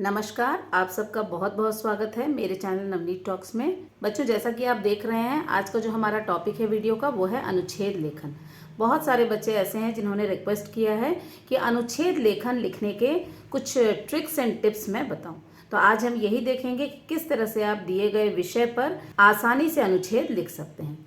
नमस्कार, आप सबका बहुत बहुत स्वागत है मेरे चैनल नवनीत टॉक्स में। बच्चों, जैसा कि आप देख रहे हैं, आज का जो हमारा टॉपिक है वीडियो का वो है अनुच्छेद लेखन। बहुत सारे बच्चे ऐसे हैं जिन्होंने रिक्वेस्ट किया है कि अनुच्छेद लेखन लिखने के कुछ ट्रिक्स एंड टिप्स मैं बताऊं। तो आज हम यही देखेंगे कि किस तरह से आप दिए गए विषय पर आसानी से अनुच्छेद लिख सकते हैं।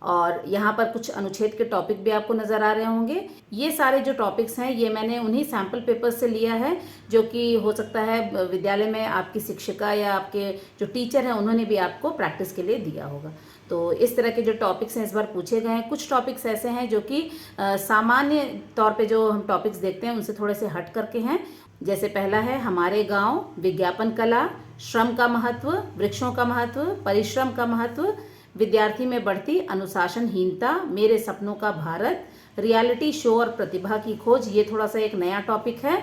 और यहाँ पर कुछ अनुच्छेद के टॉपिक भी आपको नज़र आ रहे होंगे। ये सारे जो टॉपिक्स हैं ये मैंने उन्हीं सैम्पल पेपर से लिया है, जो कि हो सकता है विद्यालय में आपकी शिक्षिका या आपके जो टीचर हैं उन्होंने भी आपको प्रैक्टिस के लिए दिया होगा। तो इस तरह के जो टॉपिक्स हैं इस बार पूछे गए हैं। कुछ टॉपिक्स ऐसे हैं जो कि सामान्य तौर पे जो हम टॉपिक्स देखते हैं उनसे थोड़े से हट करके हैं। जैसे पहला है हमारे गाँव, विज्ञापन कला, श्रम का महत्व, वृक्षों का महत्व, परिश्रम का महत्व, विद्यार्थी में बढ़ती अनुशासनहीनता, मेरे सपनों का भारत, रियलिटी शो और प्रतिभा की खोज। ये थोड़ा सा एक नया टॉपिक है।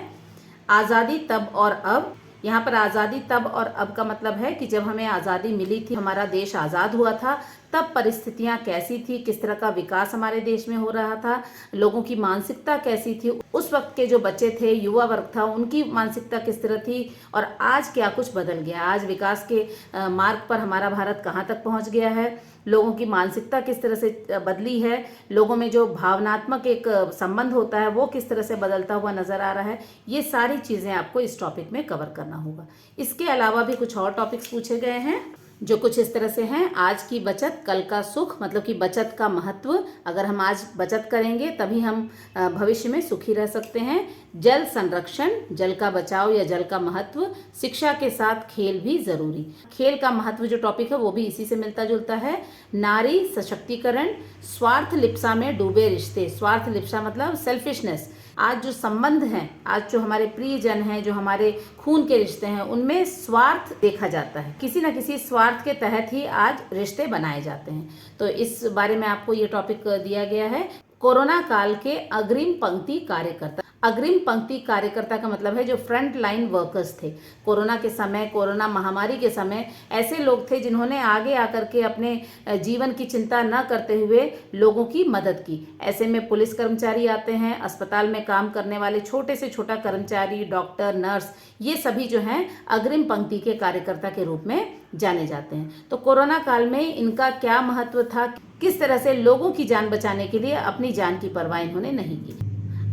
आज़ादी तब और अब। यहाँ पर आज़ादी तब और अब का मतलब है कि जब हमें आज़ादी मिली थी, हमारा देश आज़ाद हुआ था, तब परिस्थितियाँ कैसी थी, किस तरह का विकास हमारे देश में हो रहा था, लोगों की मानसिकता कैसी थी, उस वक्त के जो बच्चे थे, युवा वर्ग था, उनकी मानसिकता किस तरह थी, और आज क्या कुछ बदल गया। आज विकास के मार्ग पर हमारा भारत कहाँ तक पहुँच गया है, लोगों की मानसिकता किस तरह से बदली है, लोगों में जो भावनात्मक एक संबंध होता है वो किस तरह से बदलता हुआ नजर आ रहा है। ये सारी चीज़ें आपको इस टॉपिक में कवर करना होगा। इसके अलावा भी कुछ और टॉपिक्स पूछे गए हैं जो कुछ इस तरह से हैं। आज की बचत, कल का सुख, मतलब कि बचत का महत्व। अगर हम आज बचत करेंगे तभी हम भविष्य में सुखी रह सकते हैं। जल संरक्षण, जल का बचाव या जल का महत्व। शिक्षा के साथ खेल भी जरूरी। खेल का महत्व जो टॉपिक है वो भी इसी से मिलता जुलता है। नारी सशक्तिकरण, स्वार्थ लिप्सा में डूबे रिश्ते। स्वार्थ लिप्सा मतलब सेल्फिशनेस। आज जो संबंध हैं, आज जो हमारे प्रियजन हैं, जो हमारे खून के रिश्ते हैं, उनमें स्वार्थ देखा जाता है। किसी न किसी स्वार्थ के तहत ही आज रिश्ते बनाए जाते हैं। तो इस बारे में आपको ये टॉपिक दिया गया है। कोरोना काल के अग्रिम पंक्ति कार्यकर्ता। अग्रिम पंक्ति कार्यकर्ता का मतलब है जो फ्रंट लाइन वर्कर्स थे। कोरोना के समय, कोरोना महामारी के समय ऐसे लोग थे जिन्होंने आगे आकर के अपने जीवन की चिंता न करते हुए लोगों की मदद की। ऐसे में पुलिस कर्मचारी आते हैं, अस्पताल में काम करने वाले छोटे से छोटा कर्मचारी, डॉक्टर, नर्स, ये सभी जो हैं अग्रिम पंक्ति के कार्यकर्ता के रूप में जाने जाते हैं। तो कोरोना काल में इनका क्या महत्व था, किस तरह से लोगों की जान बचाने के लिए अपनी जान की परवाह इन्होंने नहीं की।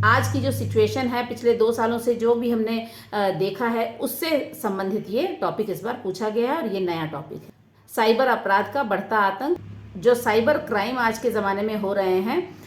आज की जो सिचुएशन है, पिछले 2 सालों से जो भी हमने देखा है उससे संबंधित ये टॉपिक इस बार पूछा गया है और ये नया टॉपिक है। साइबर अपराध का बढ़ता आतंक। जो साइबर क्राइम आज के ज़माने में हो रहे हैं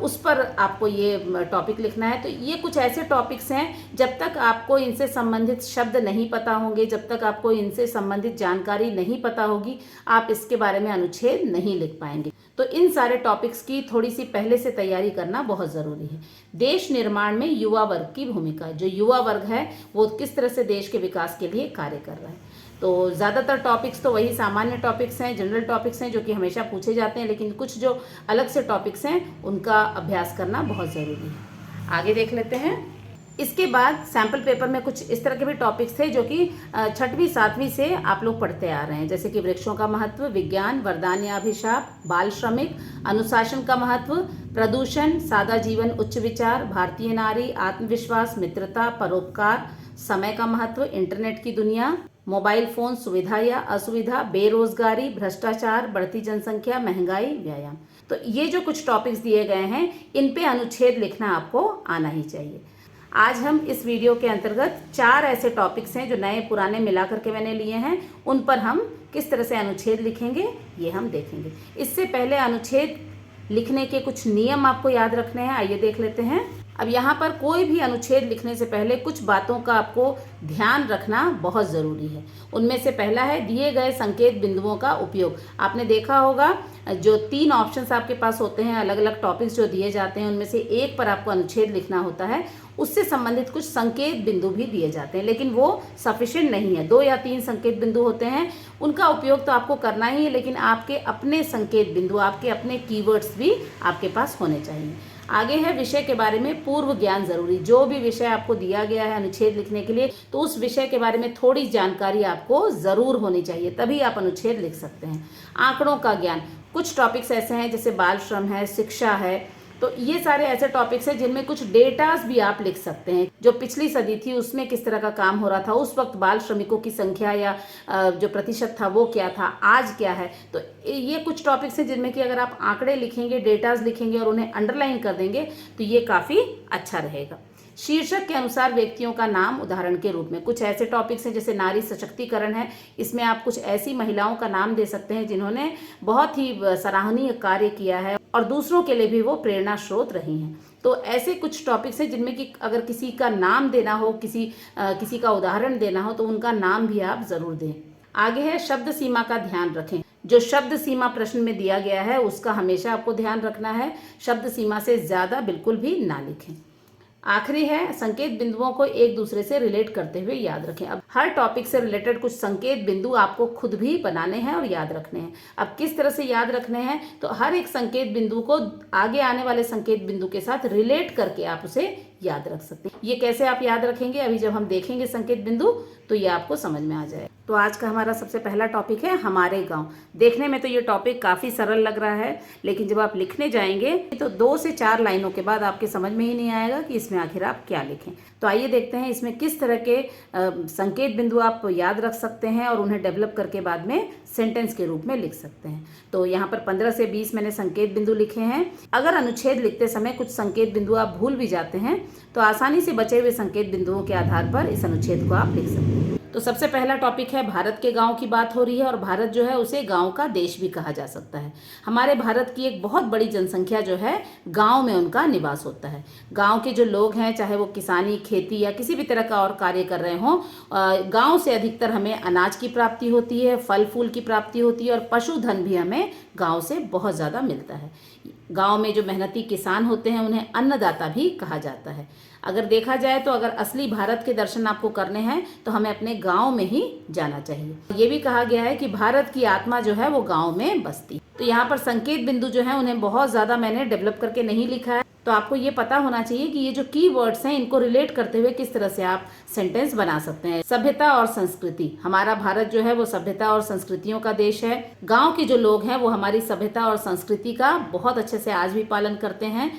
उस पर आपको ये टॉपिक लिखना है। तो ये कुछ ऐसे टॉपिक्स हैं, जब तक आपको इनसे संबंधित शब्द नहीं पता होंगे, जब तक आपको इनसे संबंधित जानकारी नहीं पता होगी, आप इसके बारे में अनुच्छेद नहीं लिख पाएंगे। तो इन सारे टॉपिक्स की थोड़ी सी पहले से तैयारी करना बहुत ज़रूरी है। देश निर्माण में युवा वर्ग की भूमिका। जो युवा वर्ग है वो किस तरह से देश के विकास के लिए कार्य कर रहा है। तो ज़्यादातर टॉपिक्स तो वही सामान्य टॉपिक्स हैं, जनरल टॉपिक्स हैं जो कि हमेशा पूछे जाते हैं, लेकिन कुछ जो अलग से टॉपिक्स हैं उनका अभ्यास करना बहुत ज़रूरी है। आगे देख लेते हैं। इसके बाद सैम्पल पेपर में कुछ इस तरह के भी टॉपिक्स थे जो कि 6वीं 7वीं से आप लोग पढ़ते आ रहे हैं, जैसे कि वृक्षों का महत्व, विज्ञान, वरदान या अभिशाप, बाल श्रमिक, अनुशासन का महत्व, प्रदूषण, सादा जीवन, उच्च विचार, भारतीय नारी, आत्मविश्वास, मित्रता, परोपकार, समय का महत्व, इंटरनेट की दुनिया, मोबाइल फोन, सुविधा या असुविधा, बेरोजगारी, भ्रष्टाचार, बढ़ती जनसंख्या, महंगाई, व्यायाम। तो ये जो कुछ टॉपिक्स दिए गए हैं इन पे अनुच्छेद लिखना आपको आना ही चाहिए। आज हम इस वीडियो के अंतर्गत 4 ऐसे टॉपिक्स हैं जो नए पुराने मिला करके मैंने लिए हैं, उन पर हम किस तरह से अनुच्छेद लिखेंगे ये हम देखेंगे। इससे पहले अनुच्छेद लिखने के कुछ नियम आपको याद रखने हैं, आइए देख लेते हैं। अब यहाँ पर कोई भी अनुच्छेद लिखने से पहले कुछ बातों का आपको ध्यान रखना बहुत ज़रूरी है। उनमें से पहला है दिए गए संकेत बिंदुओं का उपयोग। आपने देखा होगा जो 3 ऑप्शंस आपके पास होते हैं, अलग अलग टॉपिक्स जो दिए जाते हैं, उनमें से एक पर आपको अनुच्छेद लिखना होता है। उससे संबंधित कुछ संकेत बिंदु भी दिए जाते हैं, लेकिन वो सफिशिएंट नहीं है। 2 या 3 संकेत बिंदु होते हैं, उनका उपयोग तो आपको करना ही है, लेकिन आपके अपने संकेत बिंदु, आपके अपने कीवर्ड्स भी आपके पास होने चाहिए। आगे है विषय के बारे में पूर्व ज्ञान जरूरी। जो भी विषय आपको दिया गया है अनुच्छेद लिखने के लिए, तो उस विषय के बारे में थोड़ी जानकारी आपको जरूर होनी चाहिए, तभी आप अनुच्छेद लिख सकते हैं। आंकड़ों का ज्ञान। कुछ टॉपिक्स ऐसे हैं जैसे बाल श्रम है, शिक्षा है, तो ये सारे ऐसे टॉपिक्स हैं जिनमें कुछ डेटास भी आप लिख सकते हैं। जो पिछली सदी थी उसमें किस तरह का काम हो रहा था, उस वक्त बाल श्रमिकों की संख्या या जो प्रतिशत था वो क्या था, आज क्या है। तो ये कुछ टॉपिक्स हैं जिनमें कि अगर आप आंकड़े लिखेंगे, डेटास लिखेंगे और उन्हें अंडरलाइन कर देंगे तो ये काफ़ी अच्छा रहेगा। शीर्षक के अनुसार व्यक्तियों का नाम उदाहरण के रूप में कुछ ऐसे टॉपिक्स हैं जैसे नारी सशक्तिकरण है। इसमें आप कुछ ऐसी महिलाओं का नाम दे सकते हैं जिन्होंने बहुत ही सराहनीय कार्य किया है और दूसरों के लिए भी वो प्रेरणा स्रोत रही हैं। तो ऐसे कुछ टॉपिक्स हैं जिनमें कि अगर किसी का नाम देना हो, किसी का उदाहरण देना हो तो उनका नाम भी आप जरूर दें। आगे है शब्द सीमा का ध्यान रखें। जो शब्द सीमा प्रश्न में दिया गया है उसका हमेशा आपको ध्यान रखना है। शब्द सीमा से ज्यादा बिल्कुल भी ना लिखें। आखिरी है संकेत बिंदुओं को एक दूसरे से रिलेट करते हुए याद रखें। अब हर टॉपिक से रिलेटेड कुछ संकेत बिंदु आपको खुद भी बनाने हैं और याद रखने हैं। अब किस तरह से याद रखने हैं, तो हर एक संकेत बिंदु को आगे आने वाले संकेत बिंदु के साथ रिलेट करके आप उसे याद रख सकते हैं। ये कैसे आप याद रखेंगे, अभी जब हम देखेंगे संकेत बिंदु तो ये आपको समझ में आ जाए। तो आज का हमारा सबसे पहला टॉपिक है हमारे गांव। देखने में तो ये टॉपिक काफ़ी सरल लग रहा है, लेकिन जब आप लिखने जाएंगे तो 2 से 4 लाइनों के बाद आपके समझ में ही नहीं आएगा कि इसमें आखिर आप क्या लिखें। तो आइए देखते हैं इसमें किस तरह के संकेत बिंदु आप याद रख सकते हैं और उन्हें डेवलप करके बाद में सेंटेंस के रूप में लिख सकते हैं। तो यहाँ पर 15 से 20 मैंने संकेत बिंदु लिखे हैं। अगर अनुच्छेद लिखते समय कुछ संकेत बिंदु आप भूल भी जाते हैं तो आसानी से बचे हुए संकेत बिंदुओं के आधार पर इस अनुच्छेद को आप लिख सकते हैं। तो सबसे पहला टॉपिक है भारत के गांव की बात हो रही है और भारत जो है उसे गांव का देश भी कहा जा सकता है। हमारे भारत की एक बहुत बड़ी जनसंख्या जो है गांव में उनका निवास होता है। गांव के जो लोग हैं, चाहे वो किसानी, खेती या किसी भी तरह का और कार्य कर रहे हों, गांव से अधिकतर हमें अनाज की प्राप्ति होती है, फल फूल की प्राप्ति होती है और पशुधन भी हमें गांव से बहुत ज़्यादा मिलता है। गांव में जो मेहनती किसान होते हैं उन्हें अन्नदाता भी कहा जाता है। अगर देखा जाए तो अगर असली भारत के दर्शन आपको करने हैं तो हमें अपने गांव में ही जाना चाहिए। ये भी कहा गया है कि भारत की आत्मा जो है वो गांव में बसती। तो यहाँ पर संकेत बिंदु जो है उन्हें बहुत ज़्यादा मैंने डेवलप करके नहीं लिखा है। तो आपको ये पता होना चाहिए कि ये जो कीवर्ड्स हैं इनको रिलेट करते हुए किस तरह से आप सेंटेंस बना सकते हैं। सभ्यता और संस्कृति, हमारा भारत जो है वो सभ्यता और संस्कृतियों का देश है। गांव के जो लोग हैं वो हमारी सभ्यता और संस्कृति का बहुत अच्छे से आज भी पालन करते हैं।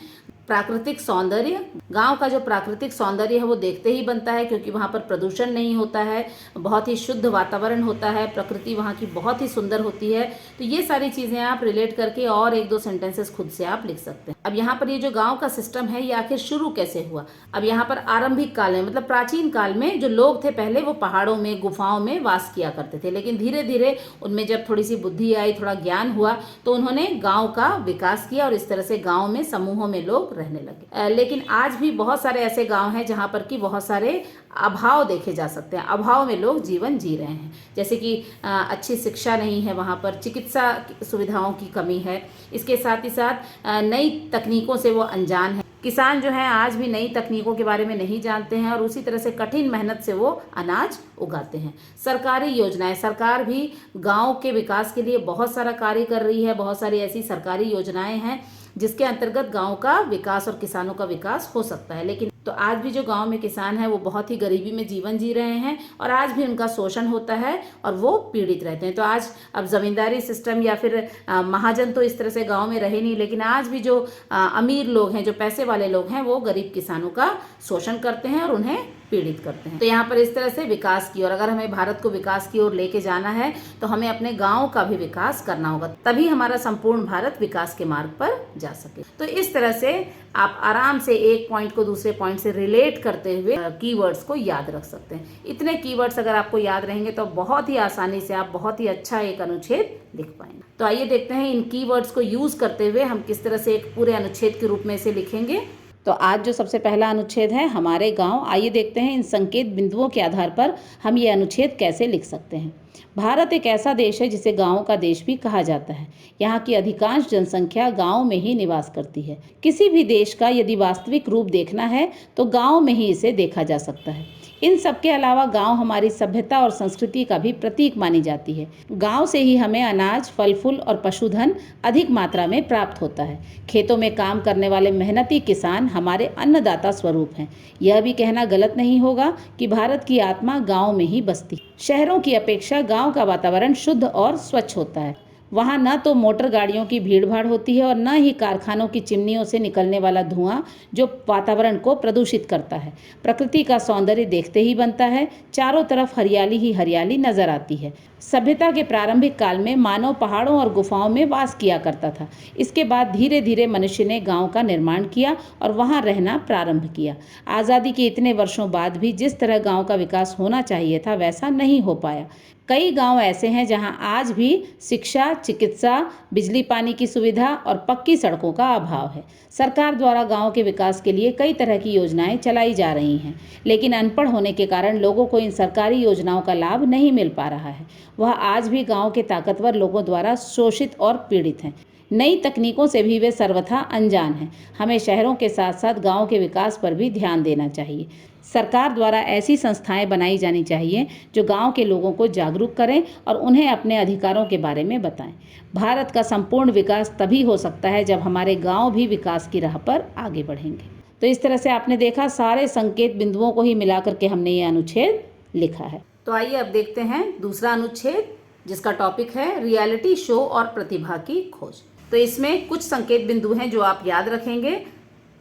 प्राकृतिक सौंदर्य, गांव का जो प्राकृतिक सौंदर्य है वो देखते ही बनता है क्योंकि वहाँ पर प्रदूषण नहीं होता है, बहुत ही शुद्ध वातावरण होता है, प्रकृति वहाँ की बहुत ही सुंदर होती है। तो ये सारी चीज़ें आप रिलेट करके और 1-2 सेंटेंसेस खुद से आप लिख सकते हैं। अब यहाँ पर ये जो गांव का सिस्टम है ये आखिर शुरू कैसे हुआ। अब यहाँ पर आरंभिक काल में, मतलब प्राचीन काल में जो लोग थे पहले वो पहाड़ों में, गुफाओं में वास किया करते थे, लेकिन धीरे धीरे उनमें जब थोड़ी सी बुद्धि आई, थोड़ा ज्ञान हुआ तो उन्होंने गाँव का विकास किया और इस तरह से गाँव में समूहों में लोग रहने लगे। लेकिन आज भी बहुत सारे ऐसे गांव हैं जहां पर कि बहुत सारे अभाव देखे जा सकते हैं। अभाव में लोग जीवन जी रहे हैं, जैसे कि अच्छी शिक्षा नहीं है, वहां पर चिकित्सा सुविधाओं की कमी है, इसके साथ ही साथ नई तकनीकों से वो अनजान है। किसान जो हैं आज भी नई तकनीकों के बारे में नहीं जानते हैं और उसी तरह से कठिन मेहनत से वो अनाज उगाते हैं। सरकारी योजनाएं, सरकार भी गांव के विकास के लिए बहुत सारा कार्य कर रही है। बहुत सारी ऐसी सरकारी योजनाएं हैं जिसके अंतर्गत गांव का विकास और किसानों का विकास हो सकता है। लेकिन तो आज भी जो गांव में किसान हैं वो बहुत ही गरीबी में जीवन जी रहे हैं और आज भी उनका शोषण होता है और वो पीड़ित रहते हैं। तो आज अब जमींदारी सिस्टम या फिर महाजन तो इस तरह से गांव में रहे नहीं, लेकिन आज भी जो अमीर लोग हैं, जो पैसे वाले लोग हैं, वो गरीब किसानों का शोषण करते हैं और उन्हें पीड़ित करते हैं। तो यहाँ पर इस तरह से विकास की, और अगर हमें भारत को विकास की ओर लेके जाना है तो हमें अपने गांव का भी विकास करना होगा, तभी हमारा संपूर्ण भारत विकास के मार्ग पर जा सके। तो इस तरह से आप आराम से एक पॉइंट को दूसरे पॉइंट से रिलेट करते हुए कीवर्ड्स को याद रख सकते हैं। इतने कीवर्ड्स अगर आपको याद रहेंगे तो बहुत ही आसानी से आप बहुत ही अच्छा एक अनुच्छेद लिख पाएंगे। तो आइए देखते हैं इन कीवर्ड्स को यूज करते हुए हम किस तरह से एक पूरे अनुच्छेद के रूप में इसे लिखेंगे। तो आज जो सबसे पहला अनुच्छेद है हमारे गांव, आइए देखते हैं इन संकेत बिंदुओं के आधार पर हम ये अनुच्छेद कैसे लिख सकते हैं। भारत एक ऐसा देश है जिसे गांव का देश भी कहा जाता है। यहाँ की अधिकांश जनसंख्या गांव में ही निवास करती है। किसी भी देश का यदि वास्तविक रूप देखना है तो गांव में ही इसे देखा जा सकता है। इन सब के अलावा गांव हमारी सभ्यता और संस्कृति का भी प्रतीक मानी जाती है। गांव से ही हमें अनाज, फल फूल और पशुधन अधिक मात्रा में प्राप्त होता है। खेतों में काम करने वाले मेहनती किसान हमारे अन्नदाता स्वरूप हैं। यह भी कहना गलत नहीं होगा कि भारत की आत्मा गांव में ही बसती। शहरों की अपेक्षा गांव का वातावरण शुद्ध और स्वच्छ होता है। वहाँ न तो मोटर गाड़ियों की भीड़ भाड़ होती है और न ही कारखानों की चिमनियों से निकलने वाला धुआं जो वातावरण को प्रदूषित करता है। प्रकृति का सौंदर्य देखते ही बनता है, चारों तरफ हरियाली ही हरियाली नजर आती है। सभ्यता के प्रारंभिक काल में मानव पहाड़ों और गुफाओं में वास किया करता था। इसके बाद धीरे धीरे मनुष्य ने गांव का निर्माण किया और वहां रहना प्रारंभ किया। आज़ादी के इतने वर्षों बाद भी जिस तरह गांव का विकास होना चाहिए था वैसा नहीं हो पाया। कई गांव ऐसे हैं जहां आज भी शिक्षा, चिकित्सा, बिजली पानी की सुविधा और पक्की सड़कों का अभाव है। सरकार द्वारा गांव के विकास के लिए कई तरह की योजनाएं चलाई जा रही हैं, लेकिन अनपढ़ होने के कारण लोगों को इन सरकारी योजनाओं का लाभ नहीं मिल पा रहा है। वह आज भी गांव के ताकतवर लोगों द्वारा शोषित और पीड़ित हैं। नई तकनीकों से भी वे सर्वथा अनजान हैं। हमें शहरों के साथ साथ गांव के विकास पर भी ध्यान देना चाहिए। सरकार द्वारा ऐसी संस्थाएं बनाई जानी चाहिए जो गांव के लोगों को जागरूक करें और उन्हें अपने अधिकारों के बारे में बताएं। भारत का संपूर्ण विकास तभी हो सकता है जब हमारे गांव भी विकास की राह पर आगे बढ़ेंगे। तो इस तरह से आपने देखा, सारे संकेत बिंदुओं को ही मिलाकर के हमने ये अनुच्छेद लिखा है। तो आइए अब देखते हैं दूसरा अनुच्छेद, जिसका टॉपिक है रियलिटी शो और प्रतिभा की खोज। तो इसमें कुछ संकेत बिंदु हैं जो आप याद रखेंगे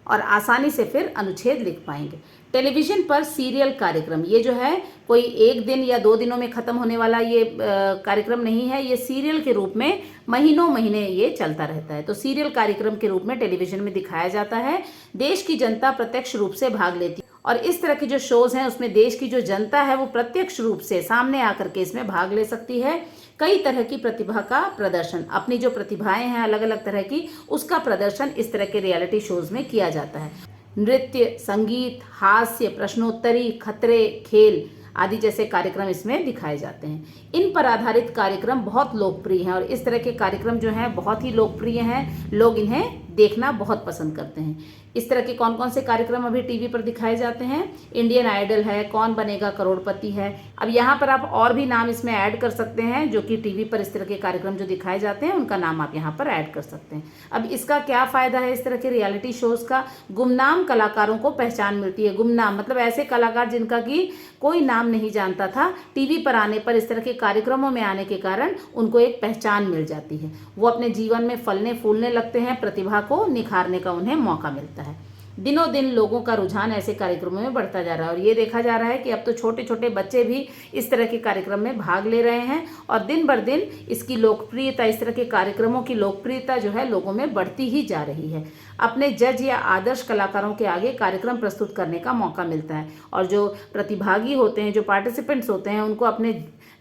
और आसानी से फिर अनुच्छेद लिख पाएंगे। टेलीविज़न पर सीरियल कार्यक्रम, ये जो है कोई एक दिन या 2 दिनों में ख़त्म होने वाला ये कार्यक्रम नहीं है। ये सीरियल के रूप में महीनों महीने ये चलता रहता है। तो सीरियल कार्यक्रम के रूप में टेलीविज़न में दिखाया जाता है। देश की जनता प्रत्यक्ष रूप से भाग लेती है और इस तरह के जो शोज़ हैं उसमें देश की जो जनता है वो प्रत्यक्ष रूप से सामने आकर के इसमें भाग ले सकती है। कई तरह की प्रतिभा का प्रदर्शन, अपनी जो प्रतिभाएं हैं अलग अलग तरह की, उसका प्रदर्शन इस तरह के रियलिटी शोज़ में किया जाता है। नृत्य, संगीत, हास्य, प्रश्नोत्तरी, खतरे, खेल आदि जैसे कार्यक्रम इसमें दिखाए जाते हैं। इन पर आधारित कार्यक्रम बहुत लोकप्रिय हैं और इस तरह के कार्यक्रम जो हैं बहुत ही लोकप्रिय हैं। लोग इन्हें देखना बहुत पसंद करते हैं। इस तरह के कौन कौन से कार्यक्रम अभी टीवी पर दिखाए जाते हैं? इंडियन आइडल है, कौन बनेगा करोड़पति है। अब यहाँ पर आप और भी नाम इसमें ऐड कर सकते हैं जो कि टीवी पर इस तरह के कार्यक्रम जो दिखाए जाते हैं उनका नाम आप यहाँ पर ऐड कर सकते हैं। अब इसका क्या फ़ायदा है इस तरह के रियलिटी शोज़ का? गुमनाम कलाकारों को पहचान मिलती है। गुमनाम मतलब ऐसे कलाकार जिनका कि कोई नाम नहीं जानता था, टीवी पर आने पर, इस तरह के कार्यक्रमों में आने के कारण उनको एक पहचान मिल जाती है। वो अपने जीवन में फलने फूलने लगते हैं, प्रतिभा को निखारने का उन्हें मौका मिलता है। दिनों दिन लोगों का रुझान ऐसे कार्यक्रमों में बढ़ता जा रहा है और ये देखा जा रहा है कि अब तो छोटे छोटे बच्चे भी इस तरह के कार्यक्रम में भाग ले रहे हैं और दिन बर दिन इसकी लोकप्रियता, इस तरह के कार्यक्रमों की लोकप्रियता जो है लोगों में बढ़ती ही जा रही है। अपने जज या आदर्श कलाकारों के आगे कार्यक्रम प्रस्तुत करने का मौका मिलता है और जो प्रतिभागी होते हैं, जो पार्टिसिपेंट्स होते हैं, उनको अपने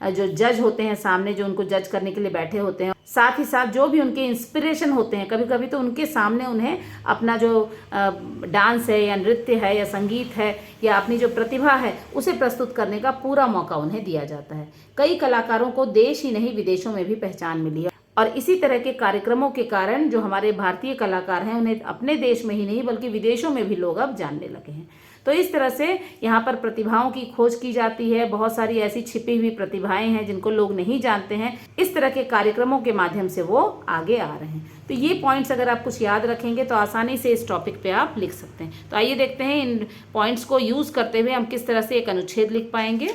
जो जज होते हैं सामने, जो उनको जज करने के लिए बैठे होते हैं, साथ ही साथ जो भी उनके इंस्पिरेशन होते हैं, कभी कभी तो उनके सामने उन्हें अपना जो डांस है या नृत्य है या संगीत है या अपनी जो प्रतिभा है उसे प्रस्तुत करने का पूरा मौका उन्हें दिया जाता है। कई कलाकारों को देश ही नहीं विदेशों में भी पहचान मिली है और इसी तरह के कार्यक्रमों के कारण जो हमारे भारतीय कलाकार हैं उन्हें अपने देश में ही नहीं बल्कि विदेशों में भी लोग अब जानने लगे हैं। तो इस तरह से यहाँ पर प्रतिभाओं की खोज की जाती है। बहुत सारी ऐसी छिपी हुई प्रतिभाएं हैं जिनको लोग नहीं जानते हैं। इस तरह के कार्यक्रमों के माध्यम से वो आगे आ रहे हैं। तो ये पॉइंट्स अगर आप कुछ याद रखेंगे तो आसानी से इस टॉपिक पे आप लिख सकते हैं। तो आइए देखते हैं इन पॉइंट्स को यूज़ करते हुए हम किस तरह से एक अनुच्छेद लिख पाएंगे।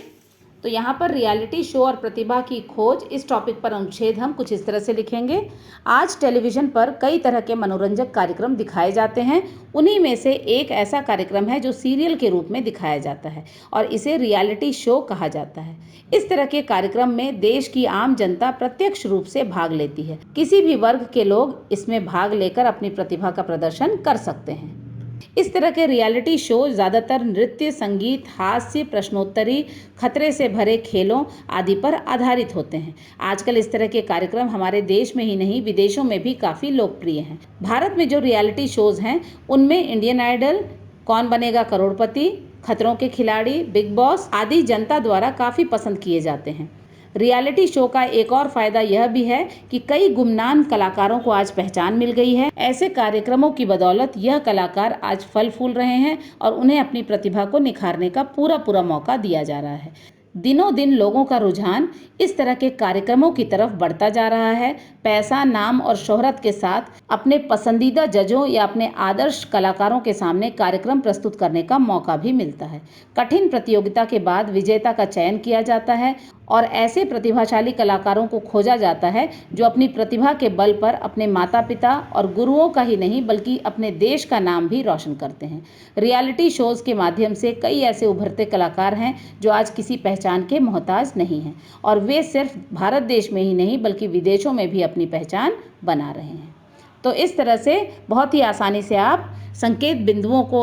तो यहाँ पर रियलिटी शो और प्रतिभा की खोज, इस टॉपिक पर अनुच्छेद हम कुछ इस तरह से लिखेंगे। आज टेलीविज़न पर कई तरह के मनोरंजक कार्यक्रम दिखाए जाते हैं। उन्हीं में से एक ऐसा कार्यक्रम है जो सीरियल के रूप में दिखाया जाता है और इसे रियलिटी शो कहा जाता है। इस तरह के कार्यक्रम में देश की आम जनता प्रत्यक्ष रूप से भाग लेती है। किसी भी वर्ग के लोग इसमें भाग लेकर अपनी प्रतिभा का प्रदर्शन कर सकते हैं। इस तरह के रियलिटी शो ज़्यादातर नृत्य, संगीत, हास्य, प्रश्नोत्तरी, खतरे से भरे खेलों आदि पर आधारित होते हैं। आजकल इस तरह के कार्यक्रम हमारे देश में ही नहीं विदेशों में भी काफ़ी लोकप्रिय हैं। भारत में जो रियलिटी शोज़ हैं उनमें इंडियन आइडल, कौन बनेगा करोड़पति, खतरों के खिलाड़ी, बिग बॉस आदि जनता द्वारा काफ़ी पसंद किए जाते हैं। रियलिटी शो का एक और फायदा यह भी है कि कई गुमनाम कलाकारों को आज पहचान मिल गई है। ऐसे कार्यक्रमों की बदौलत यह कलाकार आज फल फूल रहे हैं और उन्हें अपनी प्रतिभा को निखारने का पूरा मौका दिया जा रहा है। दिनों दिन लोगों का रुझान इस तरह के कार्यक्रमों की तरफ बढ़ता जा रहा है। पैसा, नाम और शोहरत के साथ अपने पसंदीदा जजों या अपने आदर्श कलाकारों के सामने कार्यक्रम प्रस्तुत करने का मौका भी मिलता है। कठिन प्रतियोगिता के बाद विजेता का चयन किया जाता है और ऐसे प्रतिभाशाली कलाकारों को खोजा जाता है जो अपनी प्रतिभा के बल पर अपने माता पिता और गुरुओं का ही नहीं बल्कि अपने देश का नाम भी रोशन करते हैं। रियलिटी शोज़ के माध्यम से कई ऐसे उभरते कलाकार हैं जो आज किसी पहचान के मोहताज नहीं हैं और वे सिर्फ भारत देश में ही नहीं बल्कि विदेशों में भी अपनी पहचान बना रहे हैं। तो इस तरह से बहुत ही आसानी से आप संकेत बिंदुओं को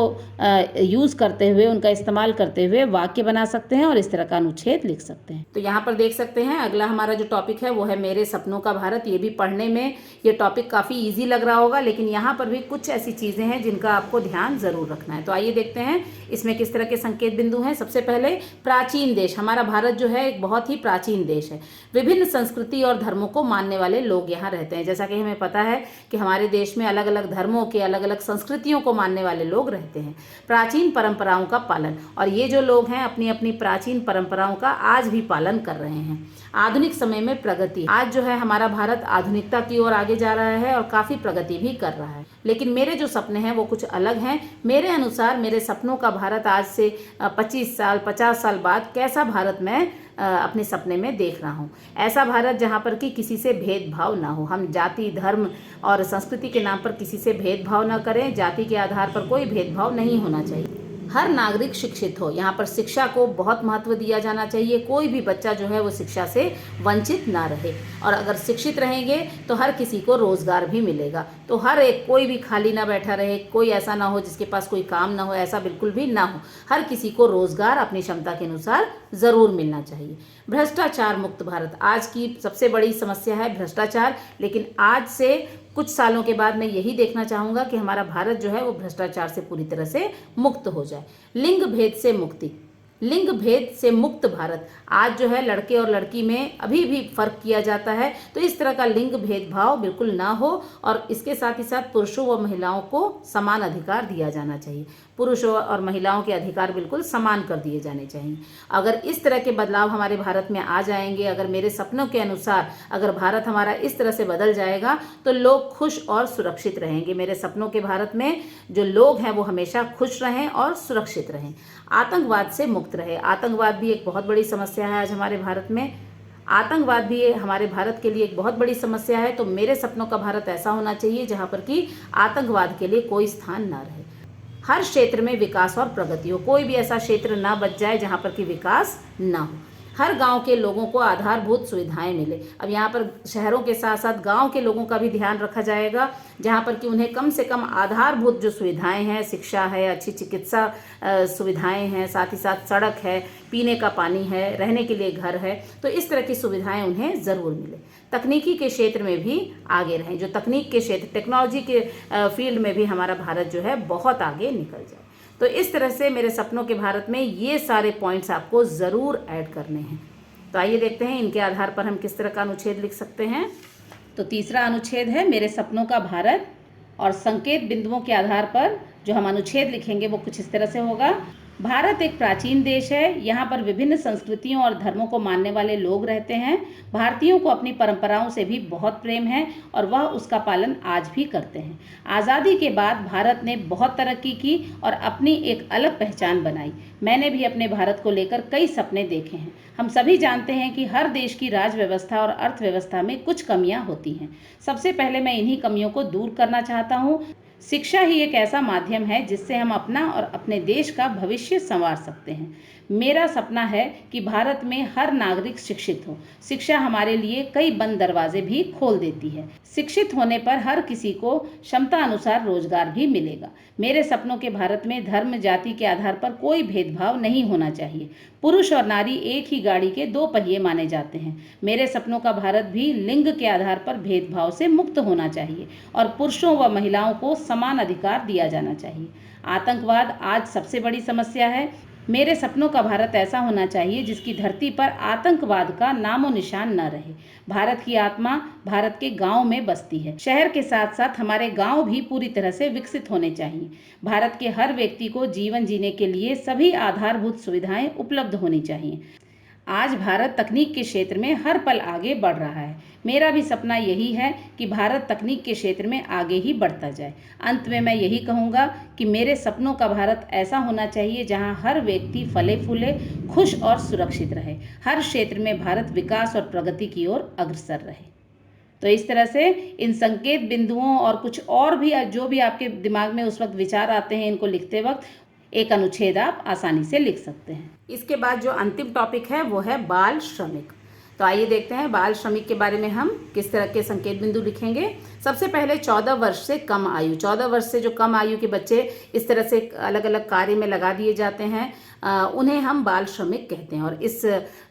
यूज़ करते हुए, उनका इस्तेमाल करते हुए वाक्य बना सकते हैं और इस तरह का अनुच्छेद लिख सकते हैं। तो यहाँ पर देख सकते हैं अगला हमारा जो टॉपिक है वो है मेरे सपनों का भारत। ये भी पढ़ने में ये टॉपिक काफ़ी ईजी लग रहा होगा, लेकिन यहाँ पर भी कुछ ऐसी चीज़ें हैं जिनका आपको ध्यान ज़रूर रखना है। तो आइए देखते हैं इसमें किस तरह के संकेत बिंदु हैं। सबसे पहले प्राचीन देश। हमारा भारत जो है एक बहुत ही प्राचीन देश है। विभिन्न संस्कृति और धर्मों को मानने वाले लोग यहाँ रहते हैं। जैसा कि हमें पता है कि हमारे देश में अलग अलग धर्मों के, अलग अलग संस्कृतियों को मानने वाले लोग रहते हैं। प्राचीन परंपराओं का पालन, और ये जो लोग हैं अपनी अपनी प्राचीन परंपराओं का आज भी पालन कर रहे हैं। आधुनिक समय में प्रगति। आज जो है हमारा भारत आधुनिकता की ओर आगे जा रहा है और काफ़ी प्रगति भी कर रहा है। लेकिन मेरे जो सपने हैं वो कुछ अलग हैं। मेरे अनुसार मेरे सपनों का भारत आज से 25 साल 50 साल बाद कैसा भारत मैं अपने सपने में देख रहा हूँ। ऐसा भारत जहाँ पर कि किसी से भेदभाव ना हो। हम जाति, धर्म और संस्कृति के नाम पर किसी से भेदभाव ना करें। जाति के आधार पर कोई भेदभाव नहीं होना चाहिए। हर नागरिक शिक्षित हो। यहाँ पर शिक्षा को बहुत महत्व दिया जाना चाहिए। कोई भी बच्चा जो है वो शिक्षा से वंचित ना रहे, और अगर शिक्षित रहेंगे तो हर किसी को रोजगार भी मिलेगा। तो हर एक, कोई भी खाली ना बैठा रहे, कोई ऐसा ना हो जिसके पास कोई काम ना हो, ऐसा बिल्कुल भी ना हो। हर किसी को रोजगार अपनी क्षमता के अनुसार ज़रूर मिलना चाहिए। भ्रष्टाचार मुक्त भारत। आज की सबसे बड़ी समस्या है भ्रष्टाचार, लेकिन आज से कुछ सालों के बाद मैं यही देखना चाहूँगा कि हमारा भारत जो है वो भ्रष्टाचार से पूरी तरह से मुक्त हो जाए। लिंग भेद से मुक्ति। लिंग भेद से मुक्त भारत। आज जो है लड़के और लड़की में अभी भी फर्क किया जाता है, तो इस तरह का लिंग भेदभाव बिल्कुल ना हो, और इसके साथ ही साथ पुरुषों व महिलाओं को समान अधिकार दिया जाना चाहिए। पुरुषों और महिलाओं के अधिकार बिल्कुल समान कर दिए जाने चाहिए। अगर इस तरह के बदलाव हमारे भारत में आ जाएंगे, अगर मेरे सपनों के अनुसार अगर भारत हमारा इस तरह से बदल जाएगा तो लोग खुश और सुरक्षित रहेंगे। मेरे सपनों के भारत में जो लोग हैं वो हमेशा खुश रहें और सुरक्षित रहें। आतंकवाद से मुक्त रहे। आतंकवाद भी एक बहुत बड़ी समस्या है आज हमारे भारत में। आतंकवाद भी हमारे भारत के लिए एक बहुत बड़ी समस्या है। तो मेरे सपनों का भारत ऐसा होना चाहिए जहाँ पर कि आतंकवाद के लिए कोई स्थान ना रहे। हर क्षेत्र में विकास और प्रगति हो। कोई भी ऐसा क्षेत्र ना बच जाए जहाँ पर कि विकास ना हो। हर गांव के लोगों को आधारभूत सुविधाएं मिले। अब यहाँ पर शहरों के साथ साथ गांव के लोगों का भी ध्यान रखा जाएगा, जहाँ पर कि उन्हें कम से कम आधारभूत जो सुविधाएं हैं, शिक्षा है, अच्छी चिकित्सा सुविधाएं हैं, साथ ही साथ सड़क है, पीने का पानी है, रहने के लिए घर है, तो इस तरह की सुविधाएं उन्हें ज़रूर मिले। तकनीकी के क्षेत्र में भी आगे रहें। जो तकनीक के क्षेत्र, टेक्नोलॉजी के फील्ड में भी हमारा भारत जो है बहुत आगे निकल जाए। तो इस तरह से मेरे सपनों के भारत में ये सारे पॉइंट्स आपको ज़रूर ऐड करने हैं। तो आइए देखते हैं इनके आधार पर हम किस तरह का अनुच्छेद लिख सकते हैं। तो तीसरा अनुच्छेद है मेरे सपनों का भारत, और संकेत बिंदुओं के आधार पर जो हम अनुच्छेद लिखेंगे वो कुछ इस तरह से होगा। भारत एक प्राचीन देश है। यहाँ पर विभिन्न संस्कृतियों और धर्मों को मानने वाले लोग रहते हैं। भारतीयों को अपनी परंपराओं से भी बहुत प्रेम है और वह उसका पालन आज भी करते हैं। आज़ादी के बाद भारत ने बहुत तरक्की की और अपनी एक अलग पहचान बनाई। मैंने भी अपने भारत को लेकर कई सपने देखे हैं। हम सभी जानते हैं कि हर देश की राज व्यवस्था और अर्थव्यवस्था में कुछ कमियां होती हैं। सबसे पहले मैं इन्हीं कमियों को दूर करना चाहता हूँ। शिक्षा ही एक ऐसा माध्यम है जिससे हम अपना और अपने देश का भविष्य संवार सकते हैं। मेरा सपना है कि भारत में हर नागरिक शिक्षित हो। शिक्षा हमारे लिए कई बंद दरवाजे भी खोल देती है। शिक्षित होने पर हर किसी को क्षमता अनुसार रोजगार भी मिलेगा। मेरे सपनों के भारत में धर्म, जाति के आधार पर कोई भेदभाव नहीं होना चाहिए। पुरुष और नारी एक ही गाड़ी के दो पहिए माने जाते हैं। मेरे सपनों का भारत भी लिंग के आधार पर भेदभाव से मुक्त होना चाहिए और पुरुषों व महिलाओं को समान अधिकार दिया जाना चाहिए। आतंकवाद आज सबसे बड़ी समस्या है। मेरे सपनों का भारत ऐसा होना चाहिए जिसकी धरती पर आतंकवाद का नामो निशान न रहे। भारत की आत्मा भारत के गांव में बसती है। शहर के साथ साथ हमारे गांव भी पूरी तरह से विकसित होने चाहिए। भारत के हर व्यक्ति को जीवन जीने के लिए सभी आधारभूत सुविधाएं उपलब्ध होनी चाहिए। आज भारत तकनीक के क्षेत्र में हर पल आगे बढ़ रहा है। मेरा भी सपना यही है कि भारत तकनीक के क्षेत्र में आगे ही बढ़ता जाए। अंत में मैं यही कहूँगा कि मेरे सपनों का भारत ऐसा होना चाहिए जहाँ हर व्यक्ति फले फूले, खुश और सुरक्षित रहे। हर क्षेत्र में भारत विकास और प्रगति की ओर अग्रसर रहे। तो इस तरह से इन संकेत बिंदुओं और कुछ और भी जो भी आपके दिमाग में उस वक्त विचार आते हैं, इनको लिखते वक्त एक अनुच्छेद आप आसानी से लिख सकते हैं। इसके बाद जो अंतिम टॉपिक है वो है बाल श्रमिक। तो आइए देखते हैं बाल श्रमिक के बारे में हम किस तरह के संकेत बिंदु लिखेंगे। सबसे पहले 14 वर्ष से कम आयु, 14 वर्ष से जो कम आयु के बच्चे इस तरह से अलग अलग कार्य में लगा दिए जाते हैं, उन्हें हम बाल श्रमिक कहते हैं और इस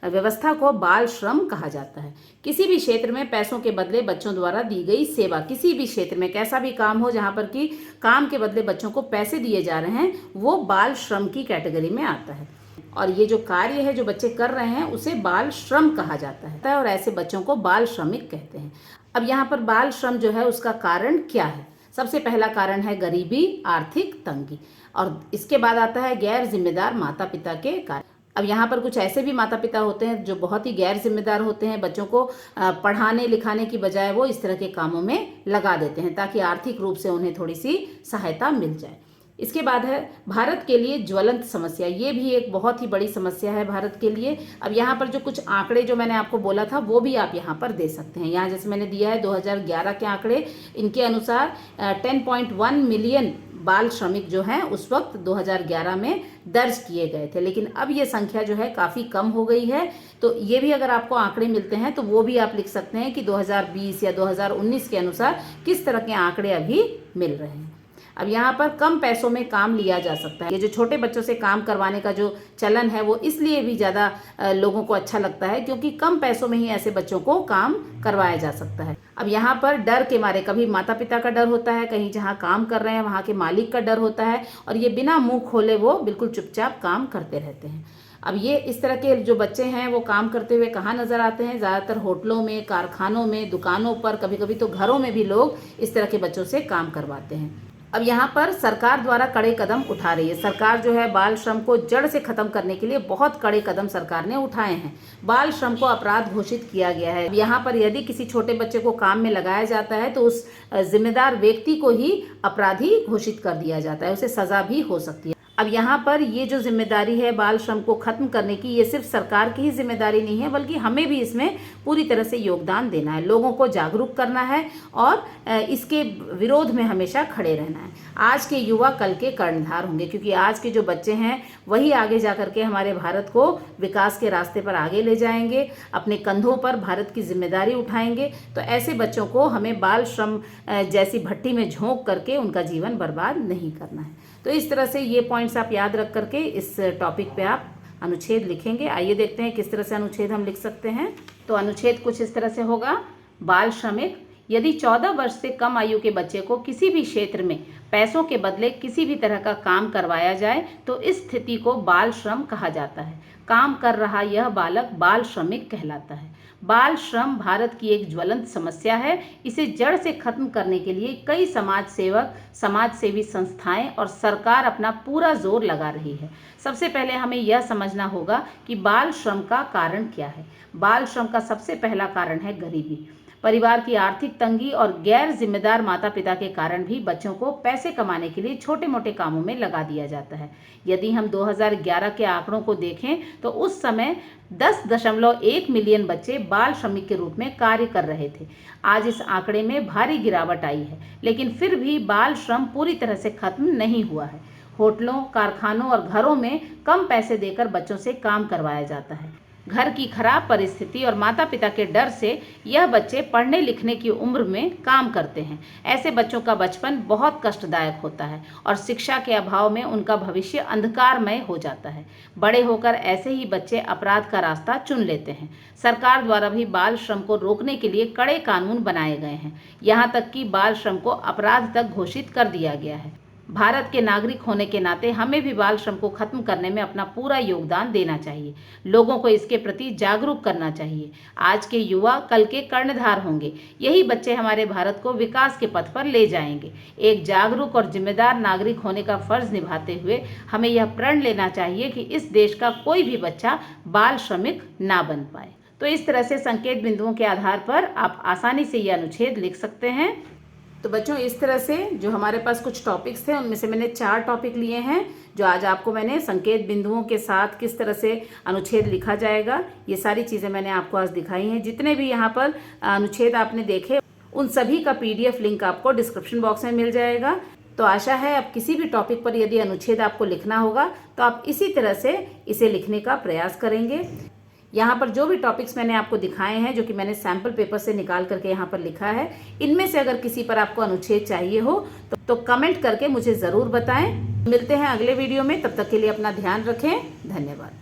व्यवस्था को बाल श्रम कहा जाता है। किसी भी क्षेत्र में पैसों के बदले बच्चों द्वारा दी गई सेवा, किसी भी क्षेत्र में कैसा भी काम हो जहाँ पर कि काम के बदले बच्चों को पैसे दिए जा रहे हैं, वो बाल श्रम की कैटेगरी में आता है। और ये जो कार्य है जो बच्चे कर रहे हैं उसे बाल श्रम कहा जाता है और ऐसे बच्चों को बाल श्रमिक कहते हैं। अब यहाँ पर बाल श्रम जो है उसका कारण क्या है? सबसे पहला कारण है गरीबी, आर्थिक तंगी, और इसके बाद आता है गैर जिम्मेदार माता पिता के कारण। अब यहाँ पर कुछ ऐसे भी माता पिता होते हैं जो बहुत ही गैर जिम्मेदार होते हैं, बच्चों को पढ़ाने लिखाने की बजाय वो इस तरह के कामों में लगा देते हैं ताकि आर्थिक रूप से उन्हें थोड़ी सी सहायता मिल जाए। इसके बाद है भारत के लिए ज्वलंत समस्या। ये भी एक बहुत ही बड़ी समस्या है भारत के लिए। अब यहाँ पर जो कुछ आंकड़े जो मैंने आपको बोला था वो भी आप यहाँ पर दे सकते हैं। यहाँ जैसे मैंने दिया है 2011 के आंकड़े, इनके अनुसार 10.1 मिलियन बाल श्रमिक जो हैं उस वक्त 2011 में दर्ज किए गए थे, लेकिन अब ये संख्या जो है काफ़ी कम हो गई है। तो ये भी अगर आपको आंकड़े मिलते हैं तो वो भी आप लिख सकते हैं कि 2020 या 2019 के अनुसार किस तरह के आंकड़े अभी मिल रहे हैं। अब यहाँ पर कम पैसों में काम लिया जा सकता है। ये जो छोटे बच्चों से काम करवाने का जो चलन है वो इसलिए भी ज़्यादा लोगों को अच्छा लगता है क्योंकि कम पैसों में ही ऐसे बच्चों को काम करवाया जा सकता है। अब यहाँ पर डर के मारे, कभी माता पिता का डर होता है, कहीं जहाँ काम कर रहे हैं वहाँ के मालिक का डर होता है, और ये बिना मुंह खोले वो बिल्कुल चुपचाप काम करते रहते हैं। अब ये इस तरह के जो बच्चे हैं वो काम करते हुए कहाँ नज़र आते हैं? ज़्यादातर होटलों में, कारखानों में, दुकानों पर, कभी कभी तो घरों में भी लोग इस तरह के बच्चों से काम करवाते हैं। अब यहाँ पर सरकार द्वारा कड़े कदम उठा रही है। सरकार जो है बाल श्रम को जड़ से खत्म करने के लिए बहुत कड़े कदम सरकार ने उठाए हैं। बाल श्रम को अपराध घोषित किया गया है। यहाँ पर यदि किसी छोटे बच्चे को काम में लगाया जाता है तो उस जिम्मेदार व्यक्ति को ही अपराधी घोषित कर दिया जाता है, उसे सजा भी हो सकती है। अब यहाँ पर ये जो जिम्मेदारी है बाल श्रम को खत्म करने की, ये सिर्फ सरकार की ही जिम्मेदारी नहीं है बल्कि हमें भी इसमें पूरी तरह से योगदान देना है, लोगों को जागरूक करना है और इसके विरोध में हमेशा खड़े रहना है। आज के युवा कल के कर्णधार होंगे क्योंकि आज के जो बच्चे हैं वही आगे जा करके हमारे भारत को विकास के रास्ते पर आगे ले जाएंगे, अपने कंधों पर भारत की जिम्मेदारी उठाएंगे। तो ऐसे बच्चों को हमें बाल श्रम जैसी भट्टी में झोंक करके उनका जीवन बर्बाद नहीं करना है। तो इस तरह से ये पॉइंट्स आप याद रख करके इस टॉपिक पे आप अनुच्छेद लिखेंगे। आइए देखते हैं किस तरह से अनुच्छेद हम लिख सकते हैं। तो अनुच्छेद कुछ इस तरह से होगा। बाल श्रमिक, यदि 14 वर्ष से कम आयु के बच्चे को किसी भी क्षेत्र में पैसों के बदले किसी भी तरह का काम करवाया जाए तो इस स्थिति को बाल श्रम कहा जाता है। काम कर रहा यह बालक बाल श्रमिक कहलाता है। बाल श्रम भारत की एक ज्वलंत समस्या है। इसे जड़ से खत्म करने के लिए कई समाज सेवक, समाज सेवी संस्थाएं और सरकार अपना पूरा जोर लगा रही है। सबसे पहले हमें यह समझना होगा कि बाल श्रम का कारण क्या है। बाल श्रम का सबसे पहला कारण है गरीबी। परिवार की आर्थिक तंगी और गैर जिम्मेदार माता पिता के कारण भी बच्चों को पैसे कमाने के लिए छोटे मोटे कामों में लगा दिया जाता है। यदि हम 2011 के आंकड़ों को देखें तो उस समय 10.1 मिलियन बच्चे बाल श्रमिक के रूप में कार्य कर रहे थे। आज इस आंकड़े में भारी गिरावट आई है, लेकिन फिर भी बाल श्रम पूरी तरह से खत्म नहीं हुआ है। होटलों, कारखानों और घरों में कम पैसे देकर बच्चों से काम करवाया जाता है। घर की खराब परिस्थिति और माता पिता के डर से यह बच्चे पढ़ने लिखने की उम्र में काम करते हैं। ऐसे बच्चों का बचपन बहुत कष्टदायक होता है और शिक्षा के अभाव में उनका भविष्य अंधकारमय हो जाता है। बड़े होकर ऐसे ही बच्चे अपराध का रास्ता चुन लेते हैं। सरकार द्वारा भी बाल श्रम को रोकने के लिए कड़े कानून बनाए गए हैं। यहाँ तक कि बाल श्रम को अपराध तक घोषित कर दिया गया है। भारत के नागरिक होने के नाते हमें भी बाल श्रम को खत्म करने में अपना पूरा योगदान देना चाहिए। लोगों को इसके प्रति जागरूक करना चाहिए। आज के युवा कल के कर्णधार होंगे। यही बच्चे हमारे भारत को विकास के पथ पर ले जाएंगे। एक जागरूक और जिम्मेदार नागरिक होने का फर्ज निभाते हुए हमें यह प्रण लेना चाहिए कि इस देश का कोई भी बच्चा बाल श्रमिक ना बन पाए। तो इस तरह से संकेत बिंदुओं के आधार पर आप आसानी से यह अनुच्छेद लिख सकते हैं। तो बच्चों, इस तरह से जो हमारे पास कुछ टॉपिक्स थे उनमें से मैंने 4 टॉपिक लिए हैं जो आज आपको मैंने संकेत बिंदुओं के साथ किस तरह से अनुच्छेद लिखा जाएगा, ये सारी चीज़ें मैंने आपको आज दिखाई हैं। जितने भी यहाँ पर अनुच्छेद आपने देखे उन सभी का PDF लिंक आपको डिस्क्रिप्शन बॉक्स में मिल जाएगा। तो आशा है अब किसी भी टॉपिक पर यदि अनुच्छेद आपको लिखना होगा तो आप इसी तरह से इसे लिखने का प्रयास करेंगे। यहाँ पर जो भी टॉपिक्स मैंने आपको दिखाए हैं, जो कि मैंने सैम्पल पेपर से निकाल करके यहाँ पर लिखा है, इनमें से अगर किसी पर आपको अनुच्छेद चाहिए हो तो कमेंट करके मुझे ज़रूर बताएं। मिलते हैं अगले वीडियो में, तब तक के लिए अपना ध्यान रखें। धन्यवाद।